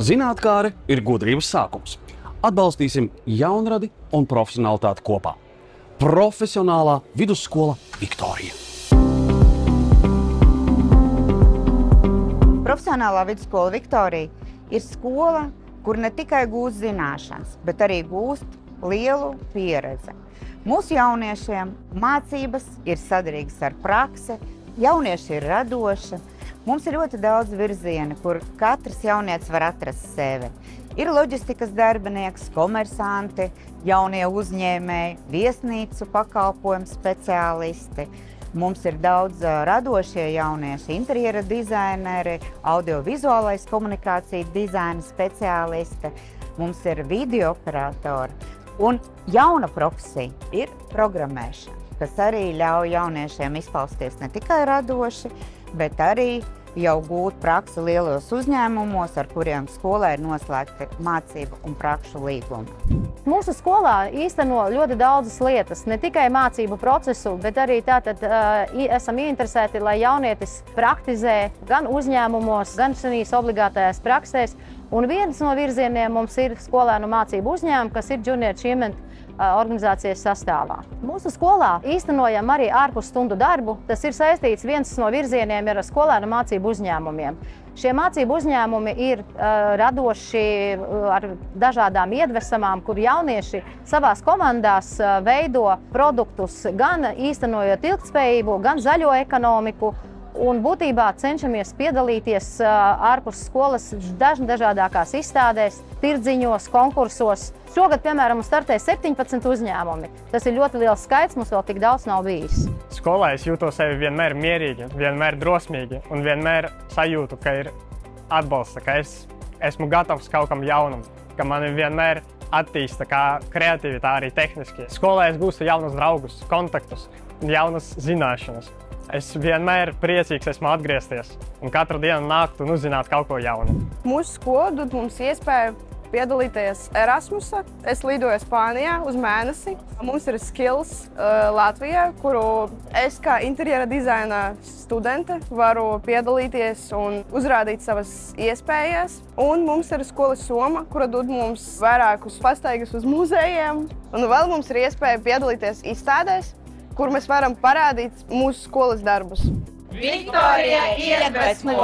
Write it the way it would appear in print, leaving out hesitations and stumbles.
Zinātkāre ir gudrības sākums. Atbalstīsim jaunradi un profesionalitāti kopā. Profesionālā vidusskola Viktorija. Profesionālā vidusskola Viktorija ir skola, kur ne tikai gūst zināšanas, bet arī gūst lielu pieredzi. Mūsu jauniešiem mācības ir sadarīgas ar praksi, jaunieši ir radoši. Mums ir ļoti daudz virzieni, kur katrs jaunietis var atrast sevi. Ir loģistikas darbinieks, komersanti, jaunie uzņēmēji, viesnīcu pakalpojumu speciālisti. Mums ir daudz radošie jaunieši, interjera dizaineri, audiovizuālais komunikācija dizaina speciālisti. Mums ir video operatori. Un jauna profesija ir programmēšana, kas arī ļauj jauniešiem izpausties ne tikai radoši, bet arī jau gūt praksi lielos uzņēmumos, ar kuriem skolai ir noslēgti mācību un prakšu līgumi. Mūsu skolā īsteno ļoti daudzas lietas, ne tikai mācību procesu, bet arī tātad esam ieinteresēti, lai jaunietis praktizē gan uzņēmumos, gan šīs obligātajās praksēs. Un viens no virzieniem mums ir skolēnu mācību uzņēmumi, kas ir Junior Achievement organizācijas sastāvā. Mūsu skolā īstenojam arī ārpusstundu darbu. Tas ir saistīts viens no virzieniem ar skolēnu mācību uzņēmumiem. Šie mācību uzņēmumi ir radoši ar dažādām iedvesamām, kur jaunieši savās komandās veido produktus, gan īstenojot ilgtspējību, gan zaļo ekonomiku. Un būtībā cenšamies piedalīties ārpus skolas dažādākās izstādēs, tirdziņos, konkursos. Šogad, piemēram, startē 17 uzņēmumi. Tas ir ļoti liels skaits, mums vēl tik daudz nav bijis. Skolā es jūtos sevi vienmēr mierīgi, vienmēr drosmīgi un vienmēr sajūtu, ka ir atbalsta, ka es esmu gatavs kaut kam jaunam, ka mani vienmēr attīsta kā kreatīvi, tā arī tehniski. Skolā es gūstu jaunus draugus, kontaktus, jaunas zināšanas. Es vienmēr priecīgs esmu atgriezties un katru dienu nākt un uzzināt kaut ko jaunu. Mūsu skola dod mums iespēju piedalīties Erasmusa. Es lidoju Spānijā uz mēnesi. Mums ir skills Latvijā, kuru es kā interjera dizaina studente varu piedalīties un uzrādīt savas iespējas. Un mums ir skolas Soma, kura dod mums vairākus pastaigas uz muzejiem. Un vēl mums ir iespēja piedalīties izstādēs, kur mēs varam parādīt mūsu skolas darbus. Viktorija iedvesmo!